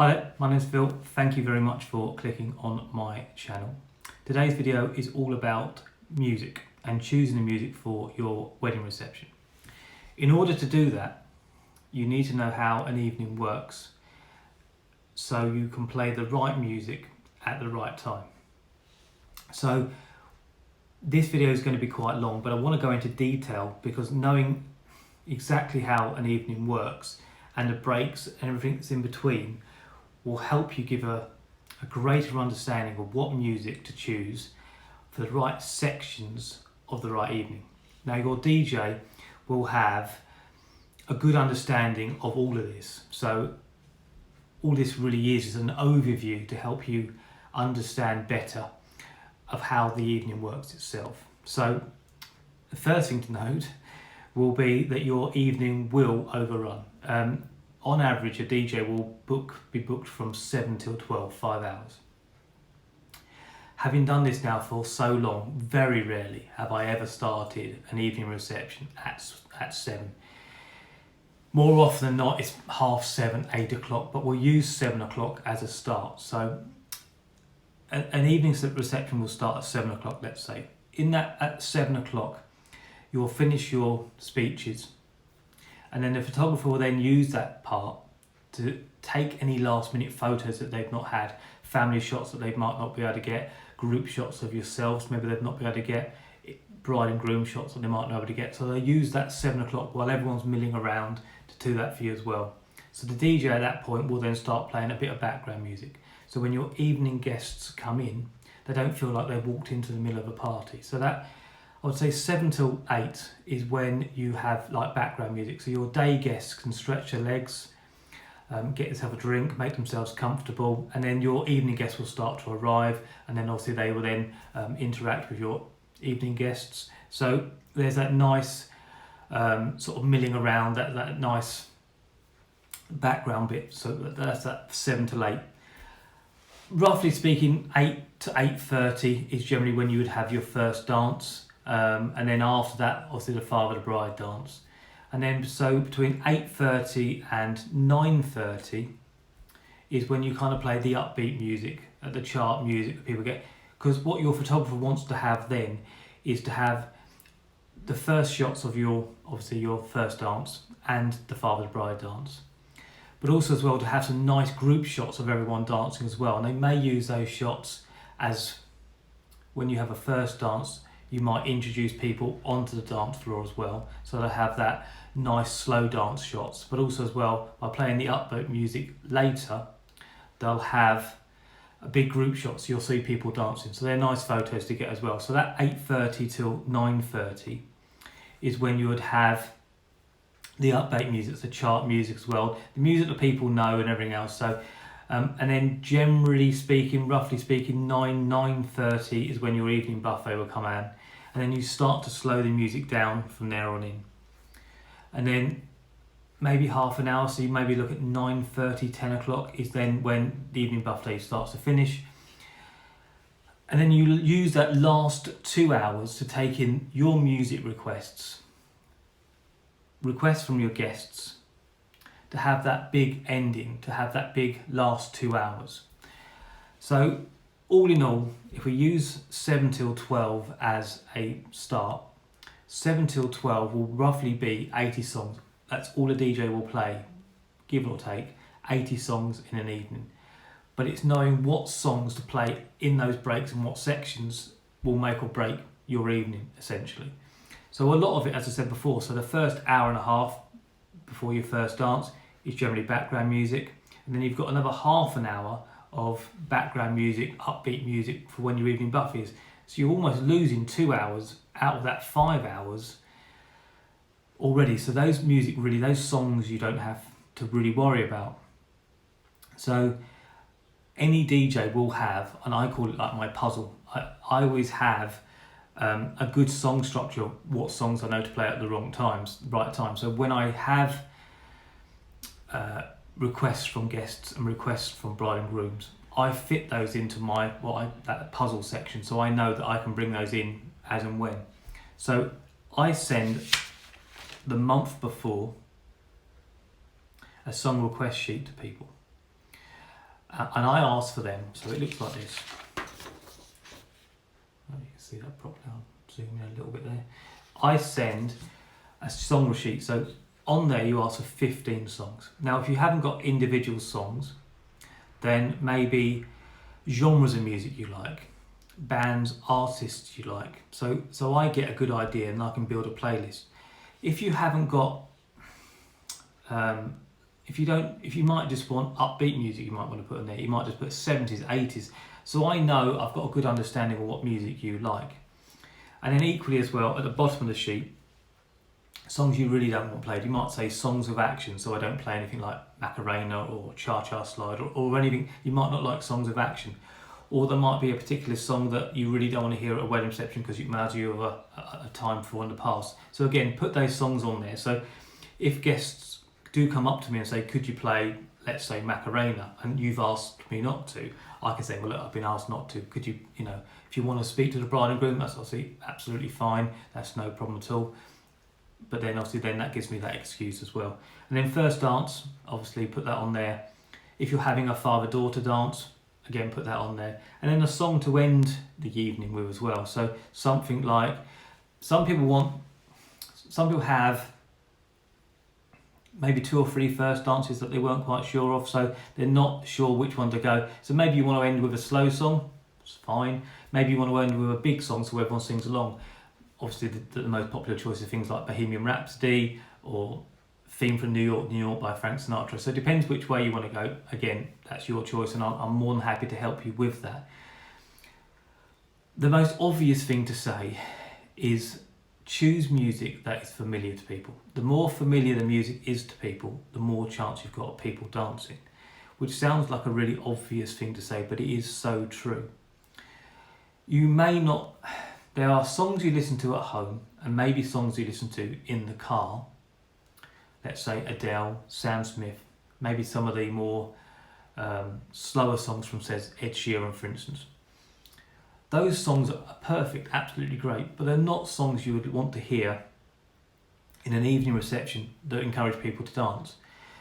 Hi there, my name's Phil. Thank you very much for clicking on my channel. Today's video is all about music and choosing the music for your wedding reception. In order to do that, you need to know how an evening works so you can play the right music at the right time. So this video is going to be quite long, but I want to go into detail because knowing exactly how an evening works and the breaks and everything that's in between will help you give a greater understanding of what music to choose for the right sections of the right evening. Now your DJ will have a good understanding of all of this. So all this really is an overview to help you understand better of how the evening works itself. So the first thing to note will be that your evening will overrun. On average, a DJ will be booked from 7 till 12, 5 hours. Having done this now for so long, very rarely have I ever started an evening reception at 7. More often than not, it's 7:30, 8 o'clock, but we'll use 7 o'clock as a start. So an evening reception will start at 7 o'clock, let's say. At 7 o'clock, you'll finish your speeches, and then the photographer will then use that part to take any last minute photos that they've not had, family shots that they might not be able to get, group shots of yourselves maybe they've not been able to get, bride and groom shots that they might not be able to get. So they use that 7 o'clock while everyone's milling around to do that for you as well. So the DJ at that point will then start playing a bit of background music. So when your evening guests come in, they don't feel like they've walked into the middle of a party. So that, I would say 7 till 8 is when you have like background music. So your day guests can stretch their legs, get yourself a drink, make themselves comfortable, and then your evening guests will start to arrive, and then obviously they will then interact with your evening guests. So there's that nice sort of milling around, that nice background bit. So that's that 7 till 8. Roughly speaking, 8 to 8:30 is generally when you would have your first dance. And then after that, obviously the father of the bride dance. And then so between 8:30 and 9:30 is when you kind of play the upbeat music, the chart music that people get. Because what your photographer wants to have then is to have the first shots of your first dance and the father of the bride dance. But also as well to have some nice group shots of everyone dancing as well. And they may use those shots as when you have a first dance, you might introduce people onto the dance floor as well. So they have that nice slow dance shots, but also as well, by playing the upbeat music later, they'll have a big group shot. So you'll see people dancing. So they're nice photos to get as well. So that 8:30 till 9:30 is when you would have the upbeat music, the chart music as well, the music that people know and everything else. So, and then generally speaking, roughly speaking, 9:30 is when your evening buffet will come in. And then you start to slow the music down from there on in. And then maybe half an hour, so you maybe look at 9:30, 10 o'clock is then when the evening buffet starts to finish. And then you use that last 2 hours to take in your music requests from your guests, to have that big ending, to have that big last 2 hours. So all in all, if we use 7 till 12 as a start, 7 till 12 will roughly be 80 songs. That's all a DJ will play, give or take, 80 songs in an evening. But it's knowing what songs to play in those breaks and what sections will make or break your evening, essentially. So a lot of it, as I said before, so the first hour and a half before your first dance is generally background music. And then you've got another half an hour of background music, upbeat music for when your evening buffet is. So you're almost losing 2 hours out of that 5 hours already. So those songs you don't have to really worry about. So any DJ will have, and I call it like my puzzle, I always have a good song structure, what songs I know to play at the right time. So when I have requests from guests and requests from bride and grooms, I fit those into that puzzle section, so I know that I can bring those in as and when. So I send the month before a song request sheet to people, and I ask for them. So it looks like this. Oh, you can see that properly. I'll zoom in a little bit there. I send a song sheet. So on there you ask for 15 songs. Now if you haven't got individual songs, then maybe genres of music you like, bands, artists you like. So I get a good idea and I can build a playlist. If you haven't got, if you might just want upbeat music, you might want to put in there. You might just put 70s, 80s. So I know I've got a good understanding of what music you like. And then equally as well, at the bottom of the sheet, songs you really don't want played. You might say songs of action, so I don't play anything like Macarena or Cha Cha Slide or anything. You might not like songs of action. Or there might be a particular song that you really don't want to hear at a wedding reception because it reminds you of a time before in the past. So again, put those songs on there. So if guests do come up to me and say, could you play, let's say, Macarena, and you've asked me not to, I can say, well, look, I've been asked not to. Could you, if you want to speak to the bride and groom, that's obviously absolutely fine. That's no problem at all. But then obviously that gives me that excuse as well. And then first dance, obviously put that on there. If you're having a father-daughter dance, again put that on there. And then a song to end the evening with as well. So something like, some people have maybe 2 or 3 first dances that they weren't quite sure of, so they're not sure which one to go. So maybe you want to end with a slow song, it's fine. Maybe you want to end with a big song so everyone sings along. Obviously the most popular choice are things like Bohemian Rhapsody or Theme from New York, New York by Frank Sinatra. So it depends which way you want to go. Again, that's your choice and I'm more than happy to help you with that. The most obvious thing to say is choose music that is familiar to people. The more familiar the music is to people, the more chance you've got of people dancing. Which sounds like a really obvious thing to say, but it is so true. You may not... There are songs you listen to at home and maybe songs you listen to in the car. Let's say Adele, Sam Smith, maybe some of the more slower songs from, says, Ed Sheeran, for instance. Those songs are perfect, absolutely great, but they're not songs you would want to hear in an evening reception that encourage people to dance.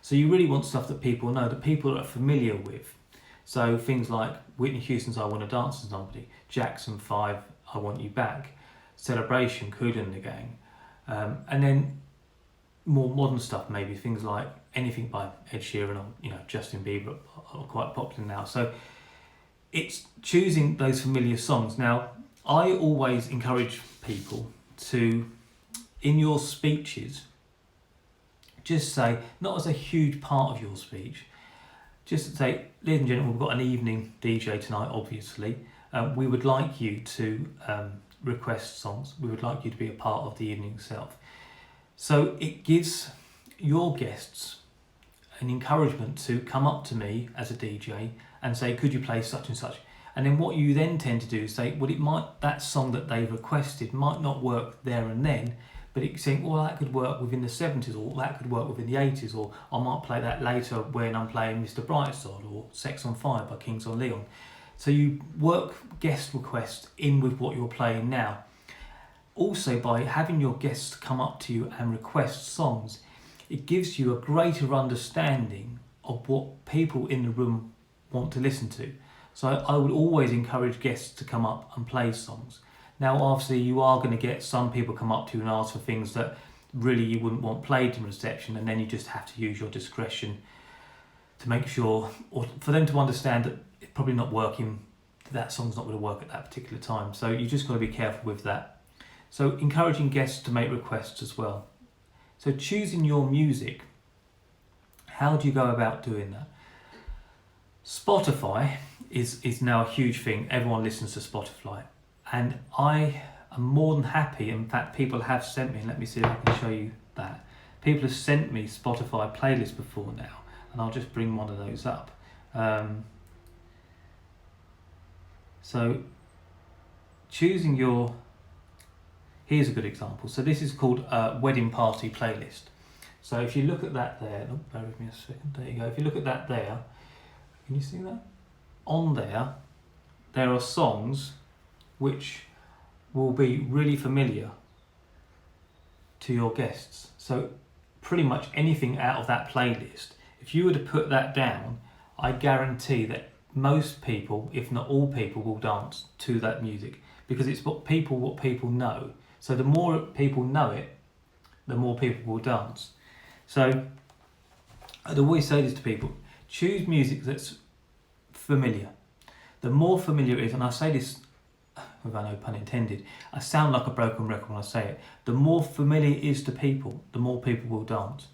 So you really want stuff that people know, that people are familiar with. So things like Whitney Houston's I Want to Dance with Somebody, Jackson 5, I Want You Back, Celebration, Kool and the Gang, and then more modern stuff, maybe things like anything by Ed Sheeran or Justin Bieber are quite popular now. So it's choosing those familiar songs. Now, I always encourage people to, in your speeches, just say, not as a huge part of your speech, just say, ladies and gentlemen, we've got an evening DJ tonight, obviously. We would like you to request songs. We would like you to be a part of the evening itself. So it gives your guests an encouragement to come up to me as a DJ and say, could you play such and such? And then what you then tend to do is say, well, that song that they've requested might not work there and then, but it's saying, well, that could work within the 70s, or that could work within the 80s, or I might play that later when I'm playing Mr. Brightside or Sex on Fire by Kings on Leon. So you work guest requests in with what you're playing now. Also, by having your guests come up to you and request songs, it gives you a greater understanding of what people in the room want to listen to. So I would always encourage guests to come up and play songs. Now, obviously, you are going to get some people come up to you and ask for things that really you wouldn't want played in reception, and then you just have to use your discretion to make sure, or for them to understand that it's probably not working, that song's not going to work at that particular time. So you just got to be careful with that. So encouraging guests to make requests as well. So choosing your music, how do you go about doing that? Spotify is now a huge thing. Everyone listens to Spotify. And I am more than happy. In fact, people have sent me, let me see if I can show you that. People have sent me Spotify playlists before now, and I'll just bring one of those up. So choosing your, here's a good example. So this is called a wedding party playlist. So if you look at that there, oh, bear with me a second, there you go. If you look at that there, can you see that? On there are songs which will be really familiar to your guests. So pretty much anything out of that playlist, if you were to put that down, I guarantee that most people, if not all people, will dance to that music because it's what people know. So the more people know it, the more people will dance. So I'd always say this to people: choose music that's familiar. The more familiar it is, and I say this without no pun intended, I sound like a broken record when I say it. The more familiar it is to people, the more people will dance.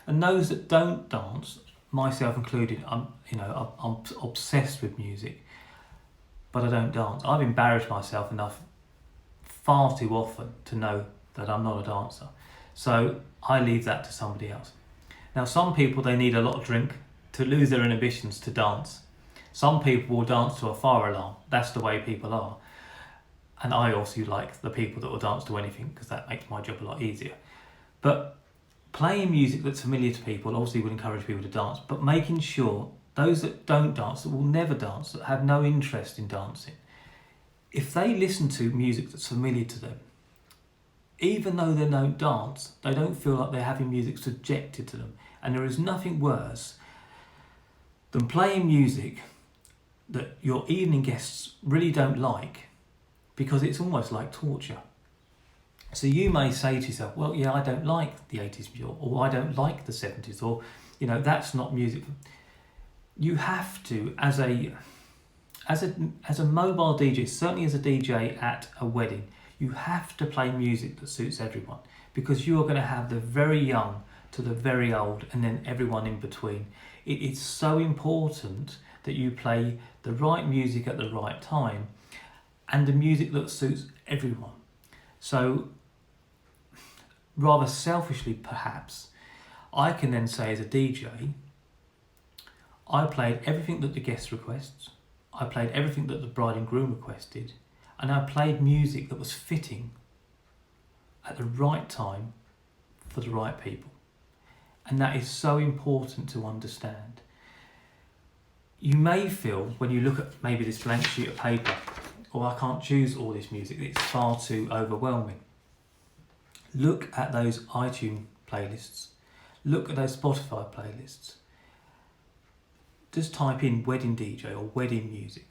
And those that don't dance, myself included, I'm obsessed with music, but I don't dance. I've embarrassed myself enough far too often to know that I'm not a dancer. So I leave that to somebody else. Now, some people, they need a lot of drink to lose their inhibitions to dance. Some people will dance to a fire alarm. That's the way people are. And I also like the people that will dance to anything because that makes my job a lot easier. But playing music that's familiar to people obviously would encourage people to dance, but making sure those that don't dance, that will never dance, that have no interest in dancing, if they listen to music that's familiar to them, even though they don't dance, they don't feel like they're having music subjected to them. And there is nothing worse than playing music that your evening guests really don't like, because it's almost like torture. So you may say to yourself, well, yeah, I don't like the 80s music, or I don't like the 70s, or, that's not music. You have to, as a mobile DJ, certainly as a DJ at a wedding, you have to play music that suits everyone, because you are going to have the very young to the very old and then everyone in between. It is so important that you play the right music at the right time and the music that suits everyone. So rather selfishly perhaps, I can then say as a DJ, I played everything that the guest requests, I played everything that the bride and groom requested, and I played music that was fitting at the right time for the right people. And that is so important to understand. You may feel, when you look at maybe this blank sheet of paper, oh, I can't choose all this music, it's far too overwhelming. Look at those iTunes playlists, look at those Spotify playlists. Just type in wedding DJ or wedding music,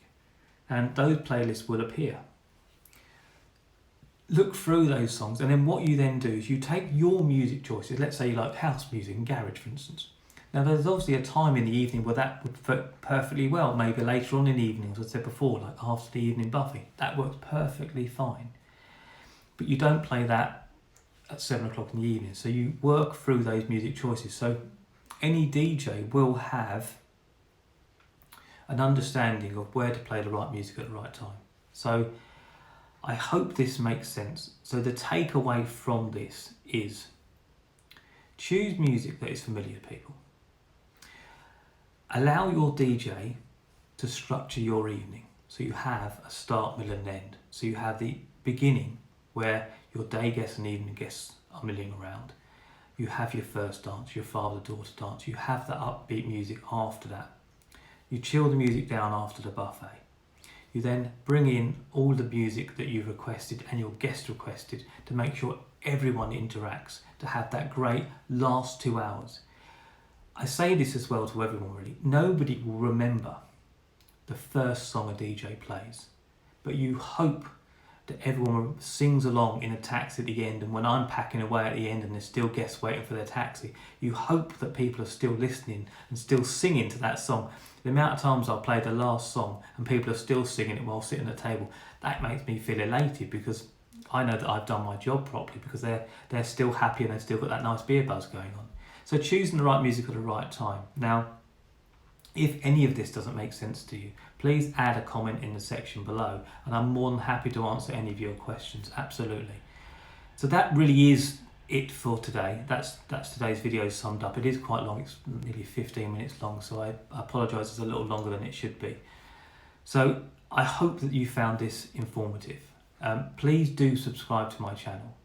and those playlists will appear. Look through those songs, and then what you then do is you take your music choices. Let's say you like house music and garage, for instance. Now, there's obviously a time in the evening where that would fit perfectly well. Maybe later on in the evening, as I said before, like after the evening buffet. That works perfectly fine. But you don't play that at 7 o'clock in the evening. So you work through those music choices. So any DJ will have an understanding of where to play the right music at the right time. So I hope this makes sense. So the takeaway from this is choose music that is familiar to people. Allow your DJ to structure your evening. So you have a start, middle and end. So you have the beginning where your day guests and evening guests are milling around. You have your first dance, your father-daughter dance. You have the upbeat music after that. You chill the music down after the buffet. You then bring in all the music that you've requested and your guest requested to make sure everyone interacts, to have that great last 2 hours. I say this as well to everyone really. Nobody will remember the first song a DJ plays, but you hope that everyone sings along in a taxi at the end, and when I'm packing away at the end and there's still guests waiting for their taxi, you hope that people are still listening and still singing to that song. The amount of times I've played the last song and people are still singing it while sitting at the table, that makes me feel elated, because I know that I've done my job properly, because they're still happy and they've still got that nice beer buzz going on. So choosing the right music at the right time. Now, if any of this doesn't make sense to you, please add a comment in the section below, and I'm more than happy to answer any of your questions, absolutely. So that really is it for today. That's today's video summed up. It is quite long, it's nearly 15 minutes long, so I apologise it's a little longer than it should be. So I hope that you found this informative. Please do subscribe to my channel.